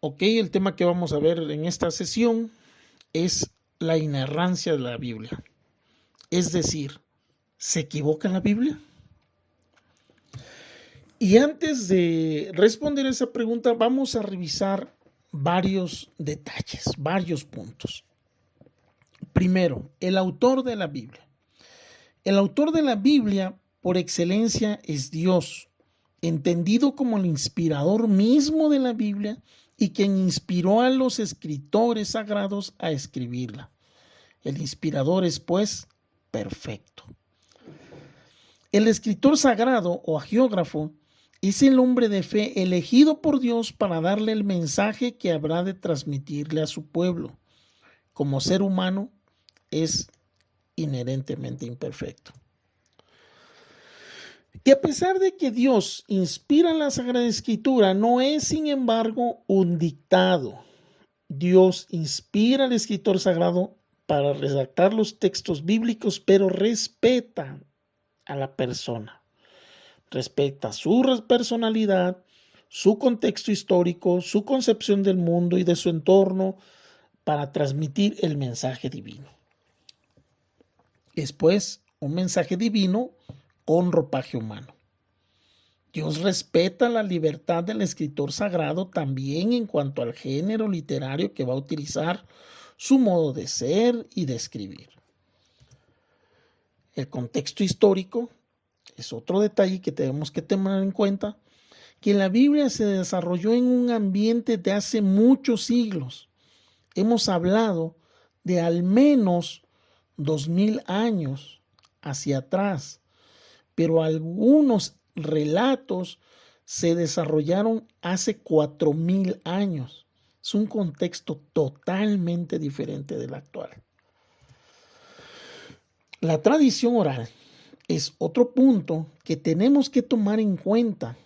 Ok, el tema que vamos a ver en esta sesión es la inerrancia de la Biblia. Es decir, ¿se equivoca la Biblia? Y antes de responder esa pregunta, vamos a revisar varios detalles, varios puntos. Primero, el autor de la Biblia. El autor de la Biblia, por excelencia, es Dios, entendido como el inspirador mismo de la Biblia y quien inspiró a los escritores sagrados a escribirla. El inspirador es, pues, perfecto. El escritor sagrado o agiógrafo es el hombre de fe elegido por Dios para darle el mensaje que habrá de transmitirle a su pueblo. Como ser humano, es inherentemente imperfecto. Y a pesar de que Dios inspira la Sagrada Escritura, no es, sin embargo, un dictado. Dios inspira al escritor sagrado para redactar los textos bíblicos, pero respeta a la persona. Respeta su personalidad, su contexto histórico, su concepción del mundo y de su entorno para transmitir el mensaje divino. Es pues un mensaje divino con ropaje humano. Dios respeta la libertad del escritor sagrado también en cuanto al género literario que va a utilizar, su modo de ser y de escribir. El contexto histórico es otro detalle que tenemos que tener en cuenta, que la Biblia se desarrolló en un ambiente de hace muchos siglos. Hemos hablado de al menos 2000 años hacia atrás, pero algunos relatos se desarrollaron hace 4000 años. Es un contexto totalmente diferente del actual. La tradición oral es otro punto que tenemos que tomar en cuenta,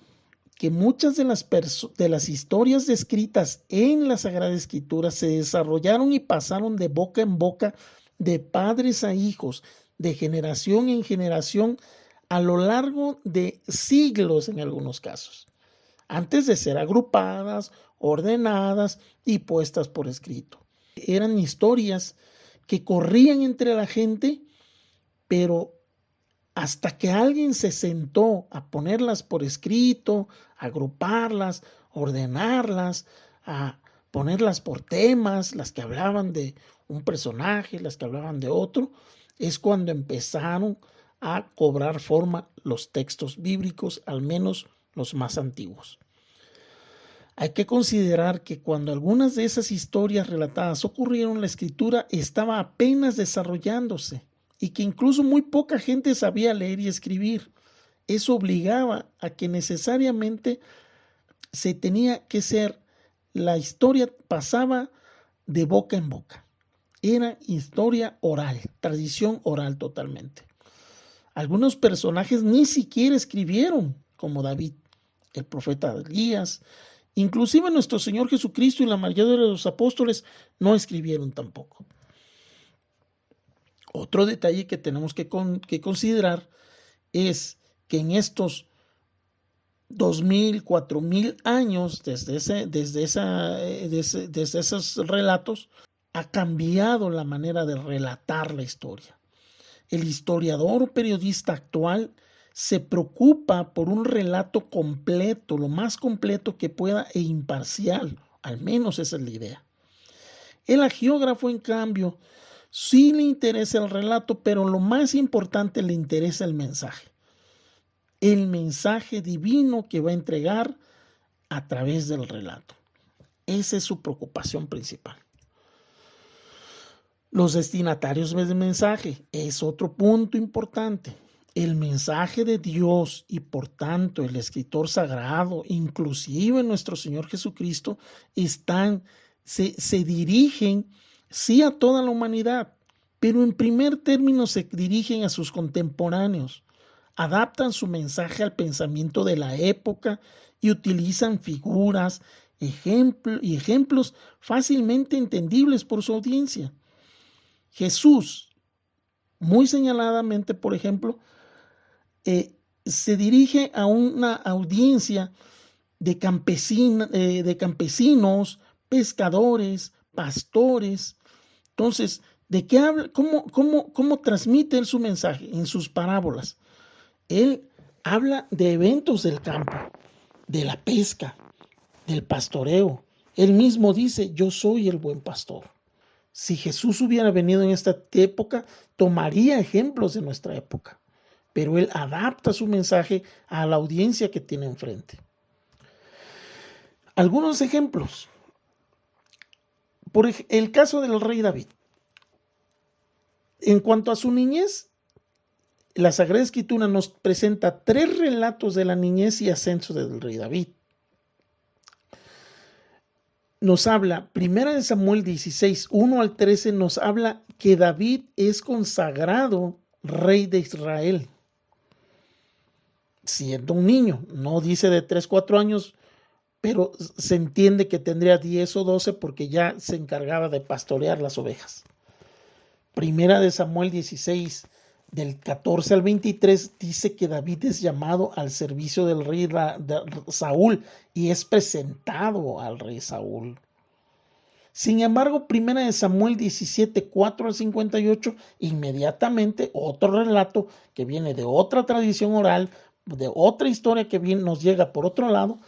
que muchas de las historias descritas en la Sagrada Escritura se desarrollaron y pasaron de boca en boca, de padres a hijos, de generación en generación, a lo largo de siglos en algunos casos, antes de ser agrupadas, ordenadas y puestas por escrito. Eran historias que corrían entre la gente, pero hasta que alguien se sentó a ponerlas por escrito, a agruparlas, ordenarlas, a ponerlas por temas, las que hablaban de un personaje, las que hablaban de otro, es cuando empezaron a cobrar forma los textos bíblicos, al menos los más antiguos. Hay que considerar que cuando algunas de esas historias relatadas ocurrieron, la escritura estaba apenas desarrollándose y que incluso muy poca gente sabía leer y escribir. Eso obligaba a que necesariamente se tenía que ser, la historia pasaba de boca en boca. Era historia oral, tradición oral totalmente. Algunos personajes ni siquiera escribieron, como David, el profeta Elías. Inclusive nuestro Señor Jesucristo y la mayoría de los apóstoles no escribieron tampoco. Otro detalle que tenemos que considerar es que en estos 2000, 4000 años desde esos relatos ha cambiado la manera de relatar la historia. El historiador o periodista actual se preocupa por un relato completo, lo más completo que pueda e imparcial, al menos esa es la idea. El agiógrafo, en cambio, sí le interesa el relato, pero lo más importante, le interesa el mensaje divino que va a entregar a través del relato. Esa es su preocupación principal. Los destinatarios del mensaje es otro punto importante. El mensaje de Dios y por tanto el escritor sagrado, inclusive nuestro Señor Jesucristo, se dirigen sí a toda la humanidad, pero en primer término se dirigen a sus contemporáneos. Adaptan su mensaje al pensamiento de la época y utilizan figuras, ejemplos fácilmente entendibles por su audiencia. Jesús, muy señaladamente, por ejemplo, se dirige a una audiencia de campesinos, pescadores, pastores. Entonces, ¿de qué habla? ¿Cómo transmite él su mensaje en sus parábolas? Él habla de eventos del campo, de la pesca, del pastoreo. Él mismo dice, yo soy el buen pastor. Si Jesús hubiera venido en esta época, tomaría ejemplos de nuestra época, pero él adapta su mensaje a la audiencia que tiene enfrente. Algunos ejemplos. Por el caso del rey David. En cuanto a su niñez, la Sagrada Escritura nos presenta 3 relatos de la niñez y ascenso del rey David. Nos habla, 1 Samuel 16, 1 al 13, nos habla que David es consagrado rey de Israel, siendo un niño. No dice de 3, 4 años, pero se entiende que tendría 10 o 12 porque ya se encargaba de pastorear las ovejas. 1 Samuel 16, del 14 al 23, dice que David es llamado al servicio del rey Saúl y es presentado al rey Saúl. Sin embargo, 1 Samuel 17, 4 al 58, inmediatamente otro relato que viene de otra tradición oral, de otra historia que nos llega por otro lado,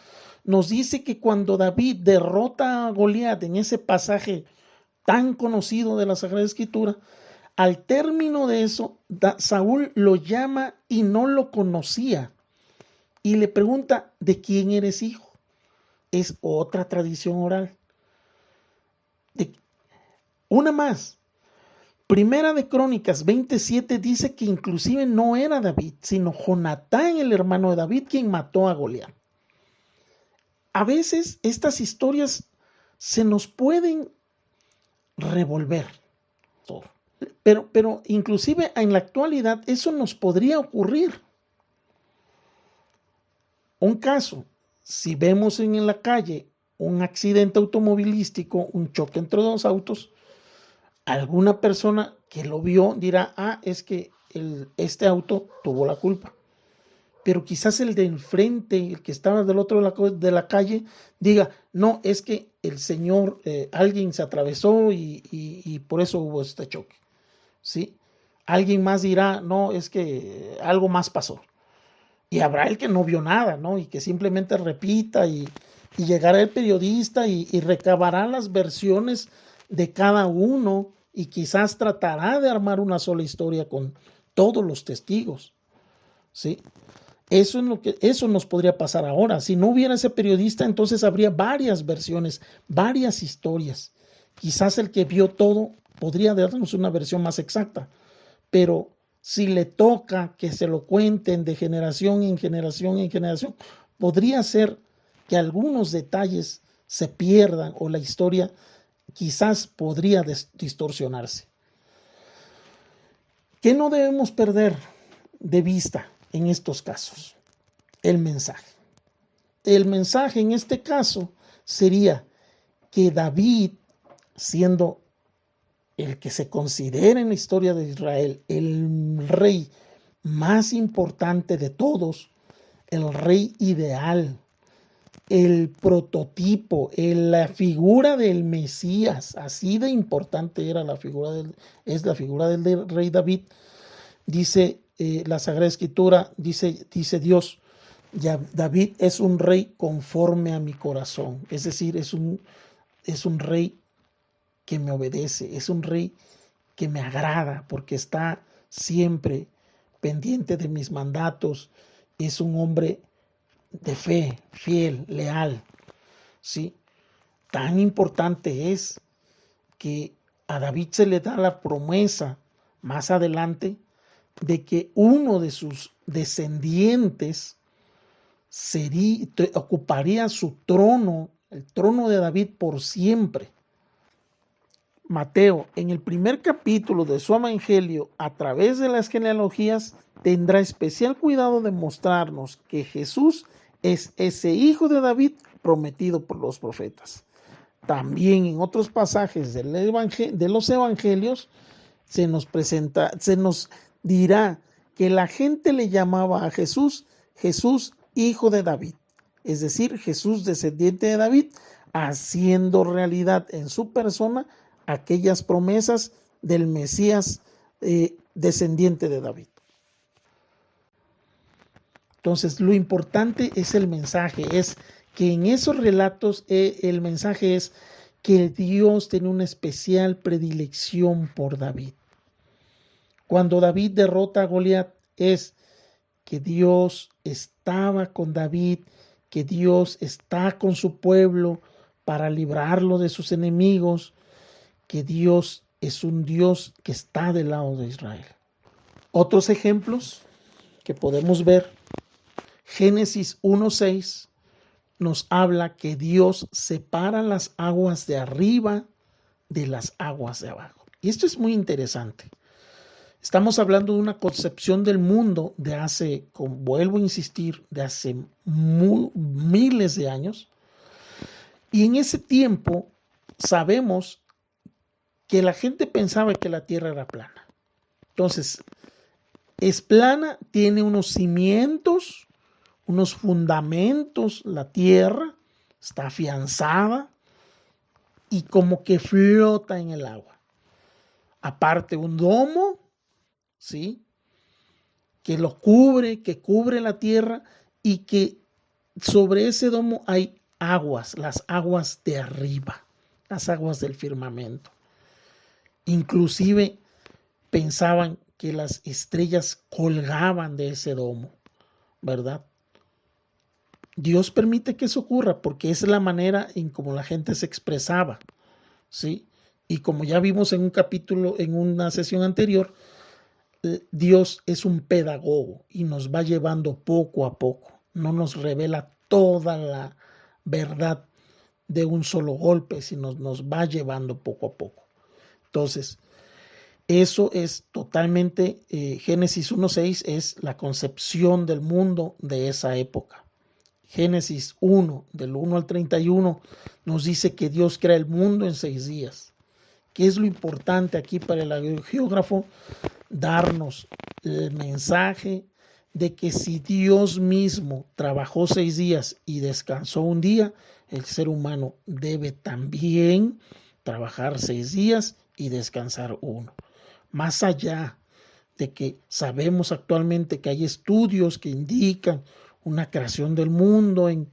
nos dice que cuando David derrota a Goliat en ese pasaje tan conocido de la Sagrada Escritura, al término de eso, Saúl lo llama y no lo conocía y le pregunta, ¿de quién eres hijo? Es otra tradición oral. Una más. Primera de Crónicas 27 dice que inclusive no era David, sino Jonatán, el hermano de David, quien mató a Goliat. A veces estas historias se nos pueden revolver. Pero inclusive en la actualidad eso nos podría ocurrir. Un caso, si vemos en la calle un accidente automovilístico, un choque entre 2 autos, alguna persona que lo vio dirá, es que este auto tuvo la culpa. Pero quizás el de enfrente, el que estaba del otro lado de la calle, diga, no, es que el señor, alguien se atravesó y por eso hubo este choque. ¿Sí? Alguien más dirá, no, es que algo más pasó. Y habrá el que no vio nada, ¿no? Y que simplemente repita y llegará el periodista y recabará las versiones de cada uno y quizás tratará de armar una sola historia con todos los testigos. ¿Sí? Eso nos podría pasar ahora. Si no hubiera ese periodista, entonces habría varias versiones, varias historias. Quizás el que vio todo podría darnos una versión más exacta, pero si le toca que se lo cuenten de generación en generación en generación, podría ser que algunos detalles se pierdan o la historia quizás podría distorsionarse. ¿Qué no debemos perder de vista en estos casos? El mensaje. El mensaje en este caso sería que David, siendo el que se considera en la historia de Israel el rey más importante de todos, el rey ideal, el prototipo, la figura del Mesías, así de importante era es la figura del rey David. Dice la Sagrada Escritura, dice Dios, David es un rey conforme a mi corazón, es decir, es un rey que me obedece, es un rey que me agrada porque está siempre pendiente de mis mandatos, es un hombre de fe, fiel, leal. ¿Sí? Tan importante es que a David se le da la promesa más adelante de que uno de sus descendientes ocuparía su trono, el trono de David por siempre. Mateo, en el primer capítulo de su evangelio, a través de las genealogías, tendrá especial cuidado de mostrarnos que Jesús es ese hijo de David prometido por los profetas. También en otros pasajes de los evangelios se nos dirá que la gente le llamaba a Jesús, Jesús hijo de David, es decir, Jesús descendiente de David, haciendo realidad en su persona aquellas promesas del Mesías descendiente de David. Entonces, lo importante es el mensaje, es que en esos relatos el mensaje es que Dios tiene una especial predilección por David. Cuando David derrota a Goliat, es que Dios estaba con David, que Dios está con su pueblo para librarlo de sus enemigos, que Dios es un Dios que está del lado de Israel. Otros ejemplos que podemos ver, Génesis 1:6 nos habla que Dios separa las aguas de arriba de las aguas de abajo. Y esto es muy interesante. Estamos hablando de una concepción del mundo de hace, vuelvo a insistir, de hace miles de años. Y en ese tiempo sabemos que la gente pensaba que la tierra era plana. Entonces, es plana, tiene unos cimientos, unos fundamentos, la tierra está afianzada y como que flota en el agua. Aparte un domo, ¿sí?, que lo cubre, que cubre la tierra y que sobre ese domo hay aguas, las aguas de arriba, las aguas del firmamento. Inclusive pensaban que las estrellas colgaban de ese domo, ¿verdad? Dios permite que eso ocurra porque es la manera en cómo la gente se expresaba, ¿sí? Y como ya vimos en un capítulo, en una sesión anterior, Dios es un pedagogo y nos va llevando poco a poco. No nos revela toda la verdad de un solo golpe, sino nos va llevando poco a poco. Entonces, eso es totalmente, Génesis 1:6 es la concepción del mundo de esa época. Génesis 1, del 1 al 31, nos dice que Dios crea el mundo en 6 días. ¿Qué es lo importante aquí para el geógrafo? Darnos el mensaje de que si Dios mismo trabajó 6 días y descansó un día, el ser humano debe también trabajar 6 días y descansar uno. Más allá de que sabemos actualmente que hay estudios que indican una creación del mundo en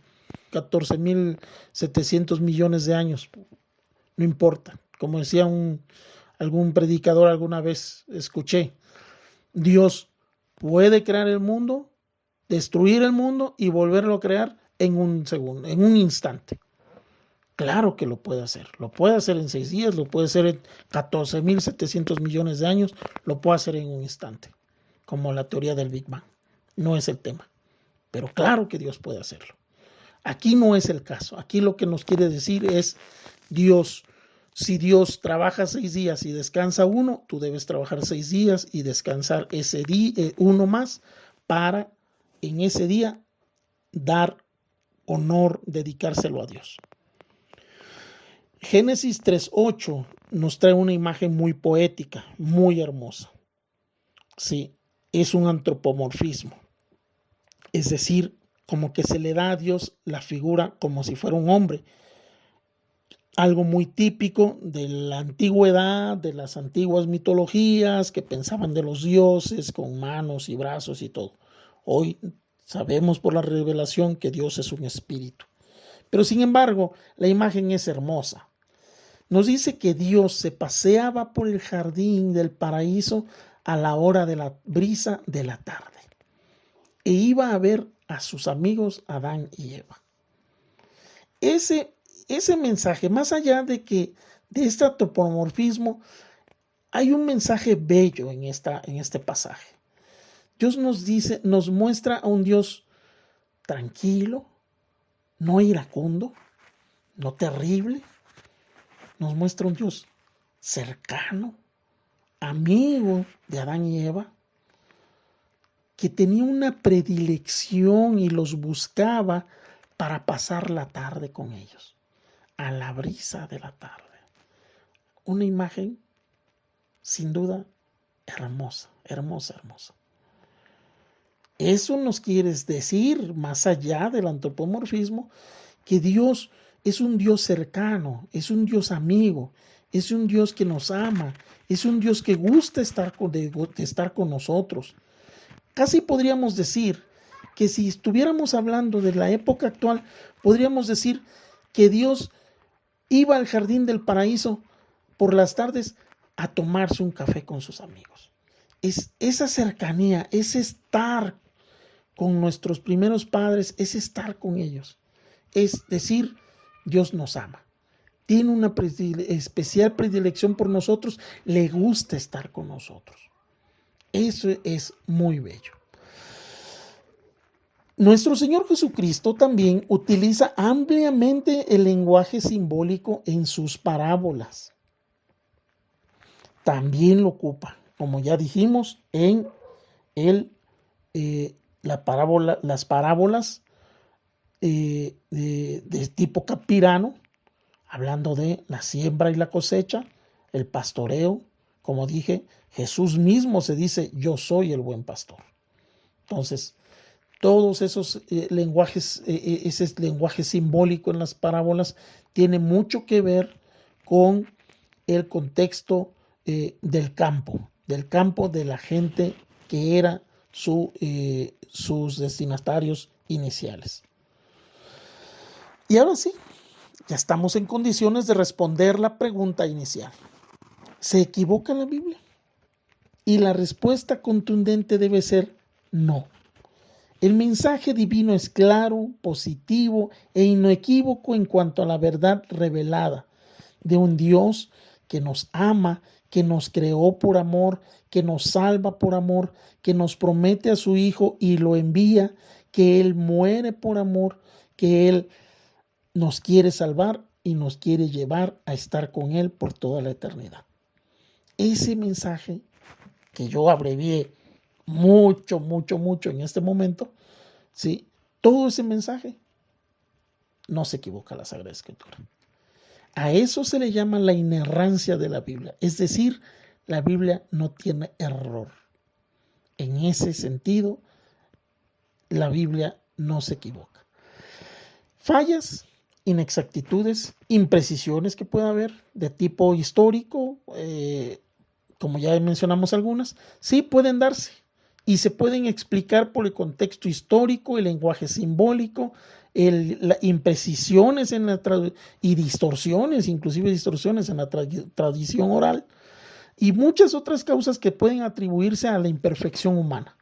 14.700 millones de años, no importa. Como decía algún predicador alguna vez, escuché, Dios puede crear el mundo, destruir el mundo y volverlo a crear en un segundo, en un instante. Claro que lo puede hacer en 6 días, lo puede hacer en 14.700 millones de años, lo puede hacer en un instante, como la teoría del Big Bang. No es el tema, pero claro que Dios puede hacerlo. Aquí no es el caso, aquí lo que nos quiere decir es Dios. Si Dios trabaja 6 días y descansa uno, tú debes trabajar 6 días y descansar ese día, uno más, para en ese día dar honor, dedicárselo a Dios. Génesis 3:8 nos trae una imagen muy poética, muy hermosa. Sí, es un antropomorfismo. Es decir, como que se le da a Dios la figura como si fuera un hombre. Algo muy típico de la antigüedad, de las antiguas mitologías que pensaban de los dioses con manos y brazos y todo. Hoy sabemos por la revelación que Dios es un espíritu. Pero sin embargo, la imagen es hermosa. Nos dice que Dios se paseaba por el jardín del paraíso a la hora de la brisa de la tarde e iba a ver a sus amigos Adán y Eva. Ese mensaje, más allá de este antropomorfismo, hay un mensaje bello en este pasaje. Dios nos muestra a un Dios tranquilo, no iracundo, no terrible. Nos muestra un Dios cercano, amigo de Adán y Eva, que tenía una predilección y los buscaba para pasar la tarde con ellos, a la brisa de la tarde. Una imagen, sin duda, hermosa, hermosa, hermosa. Eso nos quiere decir, más allá del antropomorfismo, que Dios es un Dios cercano, es un Dios amigo, es un Dios que nos ama, es un Dios que gusta estar con nosotros. Casi podríamos decir que si estuviéramos hablando de la época actual, podríamos decir que Dios iba al jardín del paraíso por las tardes a tomarse un café con sus amigos. Es esa cercanía, ese estar con nuestros primeros padres, es estar con ellos. Es decir, Dios nos ama. Tiene una especial predilección por nosotros, le gusta estar con nosotros. Eso es muy bello. Nuestro Señor Jesucristo también utiliza ampliamente el lenguaje simbólico en sus parábolas. También lo ocupa, como ya dijimos, en las parábolas de tipo capirano, hablando de la siembra y la cosecha, el pastoreo. Como dije, Jesús mismo se dice, yo soy el buen pastor. Entonces, todos esos lenguajes, ese lenguaje simbólico en las parábolas tiene mucho que ver con el contexto del campo de la gente que era sus destinatarios iniciales. Y ahora sí, ya estamos en condiciones de responder la pregunta inicial. ¿Se equivoca la Biblia? Y la respuesta contundente debe ser no. El mensaje divino es claro, positivo e inequívoco en cuanto a la verdad revelada de un Dios que nos ama, que nos creó por amor, que nos salva por amor, que nos promete a su Hijo y lo envía, que Él muere por amor, que Él nos quiere salvar y nos quiere llevar a estar con Él por toda la eternidad. Ese mensaje que yo abrevié mucho en este momento, ¿sí? Todo ese mensaje no se equivoca la Sagrada Escritura. A eso se le llama la inerrancia de la Biblia, es decir, la Biblia no tiene error. En ese sentido, la Biblia no se equivoca. Fallas, inexactitudes, imprecisiones que pueda haber de tipo histórico, como ya mencionamos algunas, sí pueden darse y se pueden explicar por el contexto histórico, el lenguaje simbólico, imprecisiones y distorsiones, inclusive distorsiones en la tradición oral y muchas otras causas que pueden atribuirse a la imperfección humana.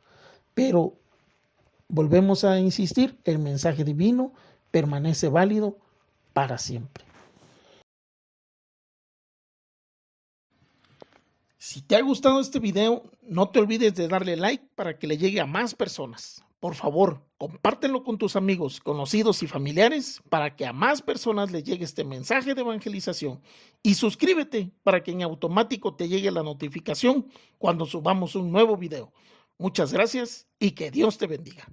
Pero volvemos a insistir, el mensaje divino permanece válido para siempre. Si te ha gustado este video, no te olvides de darle like para que le llegue a más personas. Por favor, compártelo con tus amigos, conocidos y familiares para que a más personas les llegue este mensaje de evangelización. Y suscríbete para que en automático te llegue la notificación cuando subamos un nuevo video. Muchas gracias y que Dios te bendiga.